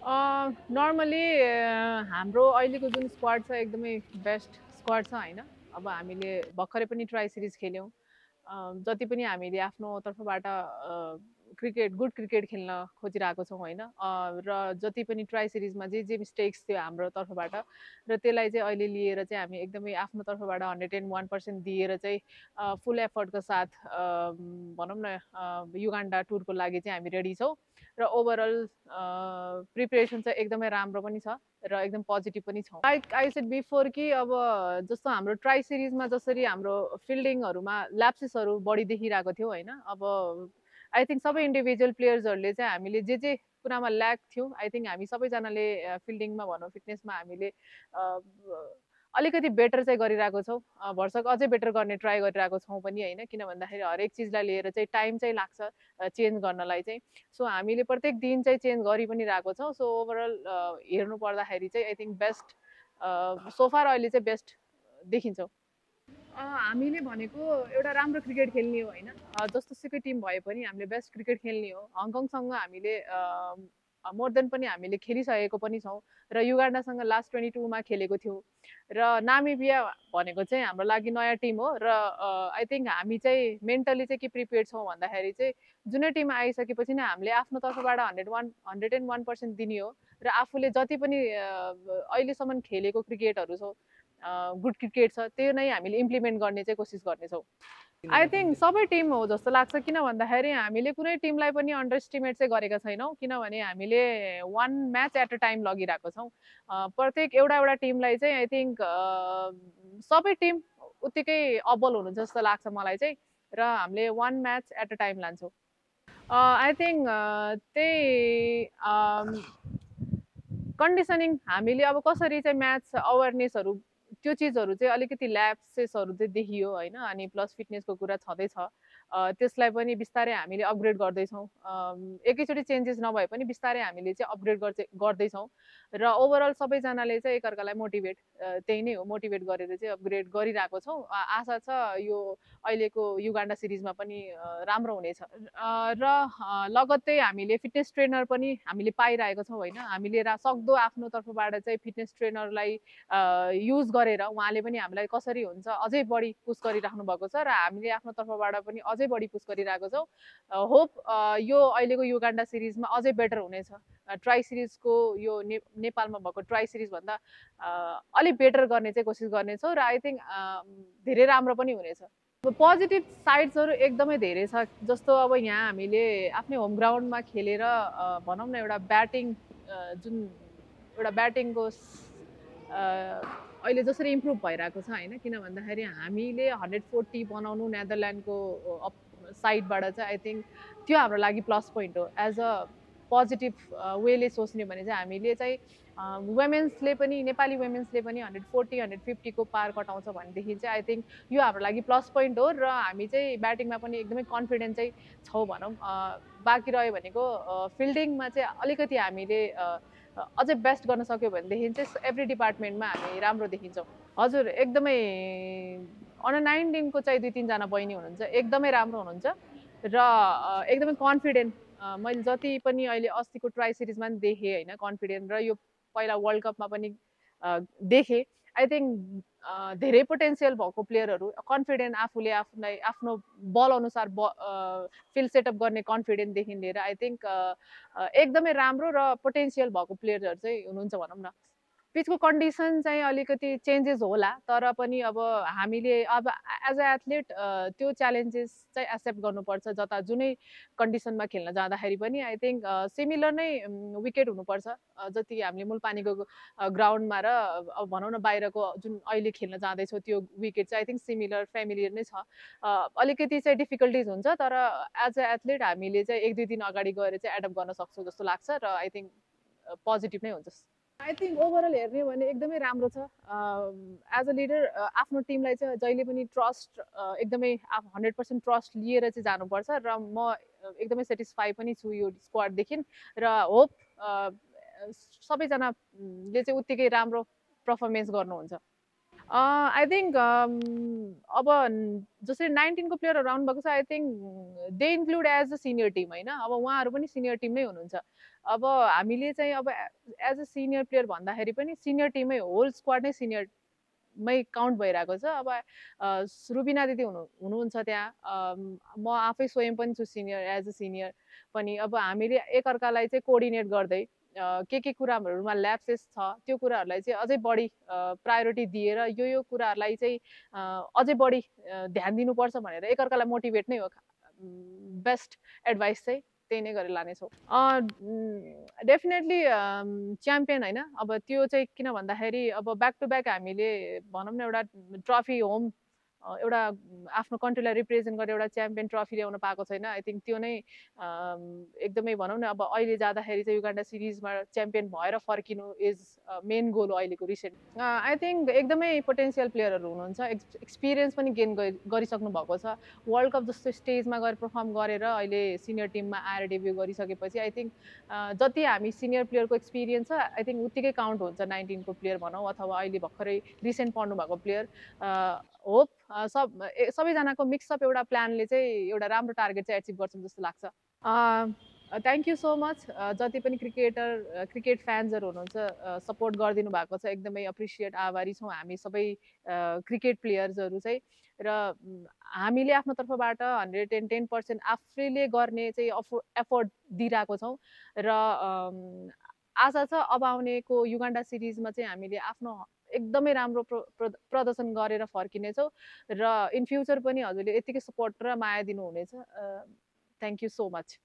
Normally हाम्रो अहिलेको जुन स्क्वाड छ एकदमै बेस्ट स्क्वाड छ होइन। अब हामीले भर्खरै पनि ट्राई सिरिज खेल्यौँ। जति पनि हामीले आफ्नो तर्फबाट गुड क्रिकेट खेल्न खोजिरहेको छौँ होइन। र जति पनि ट्राई सिरिजमा जे मिस्टेक्स थियो हाम्रो तर्फबाट र त्यसलाई चाहिँ अहिले लिएर चाहिँ हामी एकदमै आफ्नो तर्फबाट 101% दिएर चाहिँ फुल एफर्टको साथ भनौँ न युगान्डा टुरको लागि चाहिँ हामी रेडी छौँ। र ओभरअल प्रिपेरेसन चाहिँ एकदमै राम्रो पनि छ र एकदम पोजिटिभ पनि छौँ। लाइक आई सेड बिफोर कि अब जस्तो हाम्रो ट्राई सिरिजमा जसरी हाम्रो फिल्डिङहरूमा ल्याप्सेसहरू बढी देखिरहेको थियो होइन। अब आई थिङ्क सबै इन्डिभिजुअल प्लेयर्सहरूले चाहिँ हामीले जे कुरामा ल्याक थियो आई थिङ्क हामी सबैजनाले फिल्डिङमा भनौँ फिटनेसमा हामीले अलिकति बेटर चाहिँ गरिरहेको छौँ। भरसक अझै बेटर गर्ने ट्राई गरिरहेको छौँ पनि होइन। किन भन्दाखेरि हरेक चिजलाई लिएर चाहिँ टाइम चाहिँ लाग्छ चेन्ज गर्नलाई चाहिँ। सो हामीले प्रत्येक दिन चाहिँ चेन्ज गरि पनि रहेको छौँ। सो ओभरअल हेर्नु पर्दाखेरि चाहिँ आई थिङ्क बेस्ट सोफार अहिले चाहिँ बेस्ट देखिन्छौँ। हामीले भनेको एउटा राम्रो क्रिकेट खेल्ने हो होइन। जस्तो सुकै टिम भए पनि हामीले बेस्ट क्रिकेट खेल्ने हो। हङकङसँग हामीले मोर देन पनि हामीले खेलिसकेको पनि छौँ र युगान्डासँग लास्ट 22मा खेलेको थियौँ। र नामिबिया भनेको चाहिँ हाम्रो लागि नयाँ टिम हो र आई थिङ्क हामी चाहिँ मेन्टली चाहिँ के प्रिपेयर छौँ भन्दाखेरि चाहिँ जुनै टिम आइसकेपछि नै हामीले आफ्नो तर्फबाट 101% दिने हो र आफूले जति पनि अहिलेसम्म खेलेको क्रिकेटहरू छ गुड क्रिकेट छ त्यो नै हामीले इम्प्लिमेन्ट गर्ने चाहिँ कोसिस गर्नेछौँ। आई थिङ्क सबै टिम हो जस्तो लाग्छ। किन भन्दाखेरि हामीले कुनै टिमलाई पनि अन्डर एस्टिमेट चाहिँ गरेका छैनौँ। किनभने हामीले one match at a time लगिरहेको छौँ। प्रत्येक एउटा टिमलाई चाहिँ आई थिङ्क सबै टिम उत्तिकै अब्बल हुनुहुन्छ जस्तो लाग्छ मलाई चाहिँ। र हामीले one match at a time लान्छौँ। आई थिङ्क त्यही कन्डिसनिङ हामीले अब कसरी चाहिँ म्याच अवेरनेसहरू त्यो चिजहरू चाहिँ अलिकति ल्याप्सेसहरू चाहिँ देखियो होइन। अनि प्लस फिटनेसको कुरा छँदैछ। त्यसलाई पनि बिस्तारै हामीले अपग्रेड गर्दैछौँ। एकैचोटि चेन्जेस नभए पनि बिस्तारै हामीले चाहिँ अपग्रेड गर्दैछौँ। र ओभरअल सबैजनाले चाहिँ एकअर्कालाई मोटिभेट त्यही नै हो मोटिभेट गरेर चाहिँ अपग्रेड गरिरहेको छौँ। आशा छ यो अहिलेको युगान्डा सिरिजमा पनि राम्रो हुनेछ। र लगत्तै हामीले फिटनेस ट्रेनर पनि हामीले पाइरहेको छौँ होइन। हामीले सक्दो आफ्नो तर्फबाट चाहिँ फिटनेस ट्रेनरलाई युज गरेर उहाँले पनि हामीलाई कसरी हुन्छ अझै बढी पुस गरिराख्नु भएको छ र हामीले आफ्नो तर्फबाट पनि अझै बढी पुस गरिरहेको छौँ। होप यो अहिलेको युगान्डा सिरिजमा अझै बेटर हुनेछ। ट्राई सिरिजको यो नेपालमा भएको ट्राई सिरिजभन्दा अलिक बेटर गर्ने चाहिँ कोसिस गर्नेछौँ र आई थिङ्क धेरै राम्रो पनि हुनेछ। पोजिटिभ साइड्सहरू एकदमै धेरै छ। जस्तो अब यहाँ हामीले आफ्नै होम ग्राउन्डमा खेलेर भनौँ न एउटा ब्याटिङ जुन एउटा ब्याटिङको अहिले जसरी इम्प्रुभ भइरहेको छ होइन। किन भन्दाखेरि हामीले 140 बनाउनु नेदरल्यान्डको साइडबाट चाहिँ आई थिङ्क त्यो हाम्रो लागि प्लस पोइन्ट हो। एज अ पोजिटिभ वेले सोच्ने भने चाहिँ हामीले चाहिँ वुमेन्सले पनि नेपाली वुमेन्सले पनि 140 150को पार कटाउँछ भनेदेखि चाहिँ आई थिङ्क यो हाम्रो लागि प्लस पोइन्ट हो। र हामी चाहिँ ब्याटिङमा पनि एकदमै कन्फिडेन्ट चाहिँ छौँ भनौँ। बाँकी रह्यो भनेको फिल्डिङमा चाहिँ अलिकति हामीले अझै बेस्ट गर्न सक्यो भनेदेखि चाहिँ एभ्री डिपार्टमेन्टमा हामी राम्रो देखिन्छौँ। हजुर एकदमै अन्डर 19को चाहिँ 2-3जना बहिनी हुनुहुन्छ एकदमै राम्रो हुनुहुन्छ र एकदमै कन्फिडेन्ट। मैले जति पनि अहिले अस्तिको ट्राई सिरिजमा पनि देखेँ होइन कन्फिडेन्ट र यो पहिला वर्ल्ड कपमा पनि देखेँ। आई थिङ्क धेरै पोटेन्सियल भएको प्लेयरहरू कन्फिडेन्ट आफूले आफूलाई आफ्नो बल अनुसार फिल्ड सेटअप गर्ने कन्फिडेन्टदेखि लिएर आई थिङ्क एकदमै राम्रो र पोटेन्सियल भएको प्लेयरहरू चाहिँ हुनुहुन्छ भनौँ न। पिचको कन्डिसन चाहिँ अलिकति चेन्जेस होला तर पनि अब हामीले अब एज अ एथलिट त्यो च्यालेन्जेस चाहिँ एक्सेप्ट गर्नुपर्छ। जता जुनै कन्डिसनमा खेल्न जाँदाखेरि पनि आई थिङ्क सिमिलर नै विकेट हुनुपर्छ। जति हामीले मूलपानीको ग्राउन्डमा र अब भनौँ न बाहिरको जुन अहिले खेल्न जाँदैछौँ त्यो विकेट चाहिँ आई थिङ्क सिमिलर फेमिलियर नै छ। अलिकति चाहिँ डिफिकल्टिज हुन्छ तर एज अ एथलिट हामीले चाहिँ 1-2 दिन अगाडि गएर चाहिँ एडप्ट गर्न सक्छौँ जस्तो लाग्छ र आई थिङ्क पोजिटिभ नै हुन्छ। आई थिङ्क ओभरअल हेर्ने हो भने एकदमै राम्रो छ। एज अ लिडर आफ्नो टिमलाई चाहिँ जहिले पनि ट्रस्ट एकदमै 100% ट्रस्ट लिएर चाहिँ जानुपर्छ र म एकदमै सेटिस्फाई पनि छु यो स्क्वाडदेखि र होप सबैजनाले चाहिँ उत्तिकै राम्रो पर्फर्मेन्स गर्नुहुन्छ। आई थिङ्क अब जसरी 19 को प्लेयरहरू आउनुभएको छ, I think they include as a senior team होइन। अब उहाँहरू पनि सिनियर टिम नै हुनुहुन्छ। अब हामीले चाहिँ अब एज अ सिनियर प्लेयर भन्दाखेरि पनि सिनियर टिमै होल स्क्वाड नै सिनियर मै काउन्ट भइरहेको छ। अब रुबिना दिदी हुनुहुन्छ त्यहाँ, म आफै स्वयं पनि छु सिनियर, एज अ सिनियर पनि। अब हामीले एकअर्कालाई चाहिँ कोअर्डिनेट गर्दै के कुराहरूमा ल्याप्सेस छ त्यो कुराहरूलाई चाहिँ अझै बढी प्रायोरिटी दिएर यो कुराहरूलाई चाहिँ अझै बढी ध्यान दिनुपर्छ भनेर एकअर्कालाई मोटिभेट नै हो। बेस्ट एडभाइस चाहिँ त्यही नै गरेर लानेछौँ। डेफिनेटली च्याम्पियन होइन। अब त्यो चाहिँ किन भन्दाखेरि अब ब्याक टु ब्याक हामीले भनौँ न एउटा ट्रफी होम एउटा आफ्नो कन्ट्रीलाई रिप्रेजेन्ट गरेर एउटा च्याम्पियन ट्रफी ल्याउन पाएको छैन। आई थिङ्क त्यो नै एकदमै भनौँ न, अब अहिले जाँदाखेरि चाहिँ युगान्डा सिरिजमा च्याम्पियन भएर फर्किनु इज मेन गोल हो अहिलेको रिसेन्ट। आई थिङ्क एकदमै पोटेन्सियल प्लेयरहरू हुनुहुन्छ, एक्सपिरियन्स पनि गेन गरिसक्नु भएको छ। वर्ल्ड कप जस्तो स्टेजमा गएर पर्फर्म गरेर अहिले सिनियर टिममा आएर डेब्यू गरिसकेपछि आई थिङ्क जति हामी सिनियर प्लेयरको एक्सपिरियन्स छ आई थिङ्क उत्तिकै काउन्ट हुन्छ 19 को प्लेयर भनौँ अथवा अहिले भर्खरै रिसेन्ट पढ्नु भएको प्लेयर। होप सबैजनाको मिक्सअप एउटा प्लानले चाहिँ एउटा राम्रो टार्गेट चाहिँ एचिभ गर्छौँ जस्तो लाग्छ। Thank you so much. जति पनि क्रिकेट फ्यान्सहरू हुनुहुन्छ सपोर्ट गरिदिनु भएको छ, एकदमै एप्रिसिएट आभारी छौँ हामी सबै क्रिकेट प्लेयर्सहरू चाहिँ। र हामीले आफ्नो तर्फबाट 110% आफैले गर्ने चाहिँ एफोर्ट दिइरहेको छौँ। र आशा छ अब आउनेको युगान्डा सिरिजमा चाहिँ हामीले आफ्नो एकदमै राम्रो प्रदर्शन गरेर फर्किनेछौँ। र इन फ्युचर पनि हजुरले यतिकै सपोर्ट र माया दिनुहुनेछ। Thank you so much.